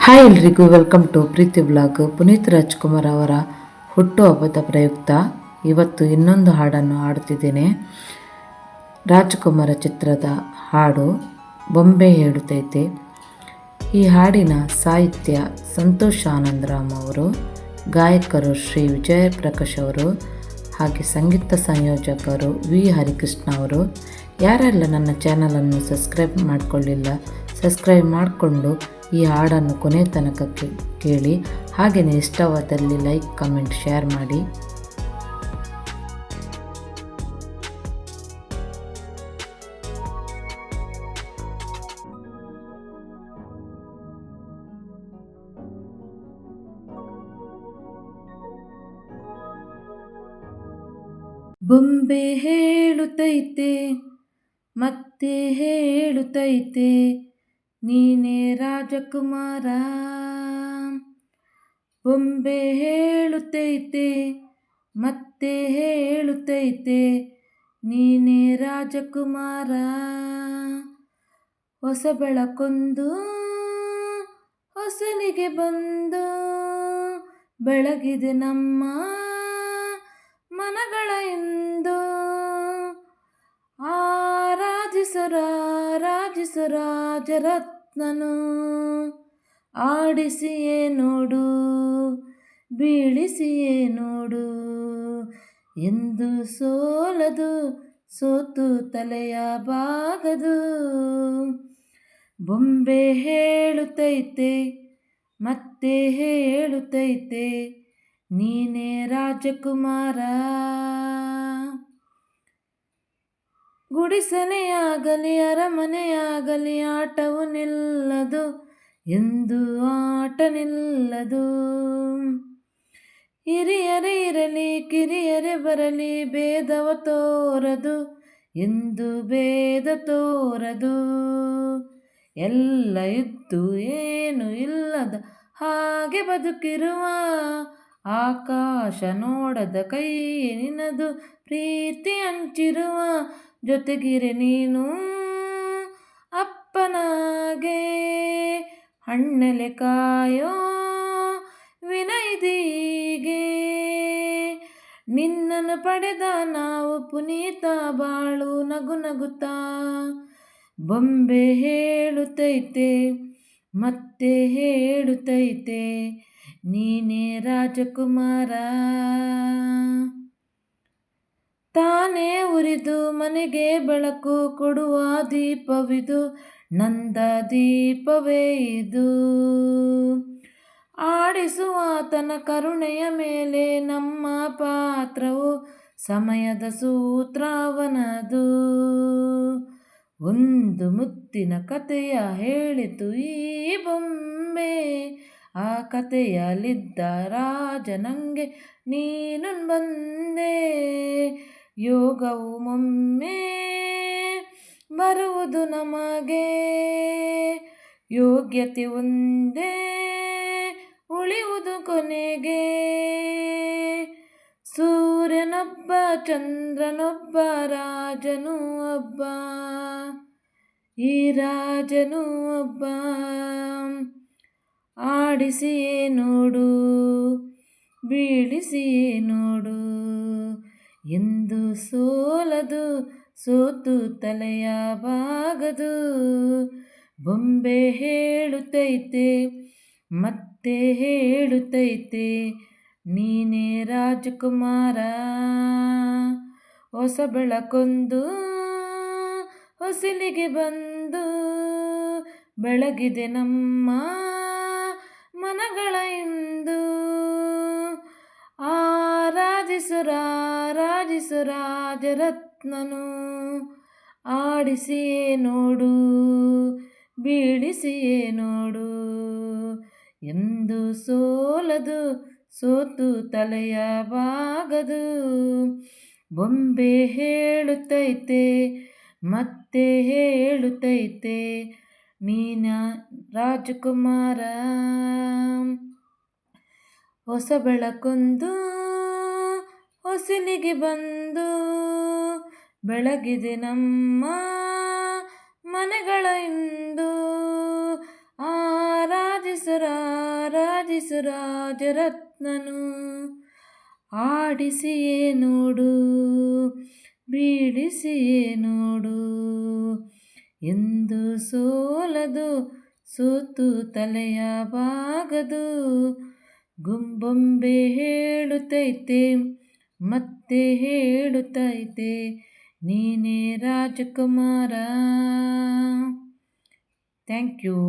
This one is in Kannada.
ಹಾಯ್ ಎಲ್ರಿಗೂ welcome to Preethi blog. Puneeth Rajkumar ಅವರ ಹುಟ್ಟುಹಬ್ಬದ ಪ್ರಯುಕ್ತ ಇವತ್ತು ಇನ್ನೊಂದು ಹಾಡನ್ನು ಹಾಡುತ್ತಿದ್ದೇನೆ. ರಾಜ್ಕುಮಾರ ಚಿತ್ರದ ಹಾಡು ಬೊಂಬೆ ಹೇಳುತ್ತೈತೆ. ಈ ಹಾಡಿನ ಸಾಹಿತ್ಯ ಸಂತೋಷ್ ಆನಂದರಾಮ್ ಅವರು, ಗಾಯಕರು ಶ್ರೀ ವಿಜಯ ಪ್ರಕಾಶ್ ಅವರು, ಹಾಗೆ ಸಂಗೀತ ಸಂಯೋಜಕರು ವಿ ಹರಿಕೃಷ್ಣ ಅವರು. ಯಾರೆಲ್ಲ ನನ್ನ ಚಾನಲನ್ನು ಸಬ್ಸ್ಕ್ರೈಬ್ ಮಾಡಿಕೊಳ್ಳಿಲ್ಲ, ಸಬ್ಸ್ಕ್ರೈಬ್ ಮಾಡಿಕೊಂಡು ಈ ಹಾಡನ್ನು ಕೊನೆ ತನಕ ಕೇಳಿ. ಹಾಗೆಯೇ ಇಷ್ಟವಾದಲ್ಲಿ ಲೈಕ್, ಕಮೆಂಟ್, ಶೇರ್ ಮಾಡಿ. ಬೊಂಬೆ ಹೇಳುತ್ತೈತೆ ಮತ್ತೆ ಹೇಳುತ್ತೈತೆ, ನೀನೇ ರಾಜಕುಮಾರ. ಬೊಂಬೆ ಹೇಳುತ್ತೈತೆ ಮತ್ತೆ ಹೇಳುತ್ತೈತೆ, ನೀನೇ ರಾಜಕುಮಾರ. ಹೊಸ ಬೆಳಕೊಂದು ಹೊಸಲಿಗೆ ಬಂದು ಬೆಳಗಿದೆ ನಮ್ಮ ಮನಗಳ ಇಂದು. ರಾಜರತ್ನನು ಆಡಿಸಿಯೇ ನೋಡು, ಬೀಳಿಸಿಯೇ ನೋಡು, ಎಂದು ಸೋಲದು, ಸೋತು ತಲೆಯ ಬಾಗದು. ಬೊಂಬೆ ಹೇಳುತ್ತೈತೆ ಮತ್ತೆ ಹೇಳುತ್ತೈತೆ, ನೀನೇ ರಾಜಕುಮಾರ. ಗುಡಿಸಲೆಯಾಗಲಿ ಅರಮನೆಯಾಗಲಿ ಆಟವು ನಿಲ್ಲದು, ಎಂದು ಆಟ ನಿಲ್ಲದು. ಹಿರಿಯರೇ ಇರಲಿ ಕಿರಿಯರೇ ಬರಲಿ ಭೇದವ ತೋರದು, ಎಂದು ಭೇದ ತೋರದು. ಎಲ್ಲ ಇದ್ದು ಏನು ಇಲ್ಲದ ಹಾಗೆ ಬದುಕಿರುವ, ಆಕಾಶ ನೋಡದ ಕೈ ನಿನದು ಪ್ರೀತಿ ಹಂಚಿರುವ. ಜೊತೆಗಿರೆ ನೀನು ಅಪ್ಪನಾಗೆ, ಹಣ್ಣೆಲೆ ಕಾಯೋ ವಿನೈದಿಗೆ. ನಿನ್ನನ್ನು ಪಡೆದ ನಾವು ಪುನೀತ ಬಾಳು ನಗು ನಗುತ್ತಾ. ಬೊಂಬೆ ಹೇಳುತ್ತೈತೆ ಮತ್ತೆ ಹೇಳುತ್ತೈತೆ, ನೀನೇ ರಾಜಕುಮಾರ. ತಾನೇ ಉರಿದು ಮನೆಗೆ ಬೆಳಕು ಕೊಡುವ ದೀಪವಿದು, ನಂದ ದೀಪವೇ ಇದು. ಆಡಿಸುವ ತನ್ನ ಕರುಣೆಯ ಮೇಲೆ ನಮ್ಮ ಪಾತ್ರವು, ಸಮಯದ ಸೂತ್ರವನದು. ಒಂದು ಮುತ್ತಿನ ಕಥೆಯ ಹೇಳಿತು ಈ ಬೊಂಬೆ, ಆ ಕಥೆಯಲ್ಲಿದ್ದ ರಾಜ ನಂಗೆ ನೀನು ಬಂದೆ. ಯೋಗವು ಒಮ್ಮೆ ಬರುವುದು ನಮಗೆ, ಯೋಗ್ಯತೆ ಒಂದೇ ಉಳಿಯುವುದು ಕೊನೆಗೆ. ಸೂರ್ಯನೊಬ್ಬ ಚಂದ್ರನೊಬ್ಬ ರಾಜನು ಒಬ್ಬ, ಈ ರಾಜನು ಒಬ್ಬ. ಆಡಿಸಿಯೇ ನೋಡು ಬೀಳಿಸಿಯೇ ನೋಡು, ಎಂದು ಸೋಲದು, ಸೋತು ತಲೆಯ ಬಾಗದು. ಬೊಂಬೆ ಹೇಳುತ್ತೈತೆ ಮತ್ತೆ ಹೇಳುತ್ತೈತೆ, ನೀನೇ ರಾಜಕುಮಾರ. ಹೊಸ ಬೆಳಕೊಂದು ಹೊಸಲಿಗೆ ಬಂದು ಬೆಳಗಿದೆ ನಮ್ಮ ಮನಗಳ ಇಂದು. ರಾಜಿಸು ರಾಜರತ್ನನು ಆಡಿಸಿಯೇ ನೋಡು, ಬೀಳಿಸಿಯೇ ನೋಡು, ಎಂದು ಸೋಲದು, ಸೋತು ತಲೆಯ ಬಾಗದು. ಬೊಂಬೆ ಹೇಳುತ್ತೈತೆ ಮತ್ತೆ ಹೇಳುತ್ತೈತೆ, ನೀನ ರಾಜಕುಮಾರ. ಹೊಸ ಬೆಳಕೊಂದು ಹೊಸಲಿಗೆ ಬಂದು ಬೆಳಗಿದೆ ನಮ್ಮ ಮನೆಗಳ ಇಂದು. ಆರಾಧಿಸು ಬಾರಿಸು ರಾಜರತ್ನನು, ಆಡಿಸಿಯೇ ನೋಡು ಬೀಳಿಸಿಯೇ ನೋಡು, ಎಂದು ಸೋಲದು ಸೋತು ತಲೆಯ ಬಾಗದು. ಗುಂಬೊಂಬೆ ಹೇಳುತ್ತೈತೆ ಮತ್ತೆ ಹೇಳುತ್ತೈತೆ, ನೀನೇ ರಾಜಕುಮಾರ. Thank you.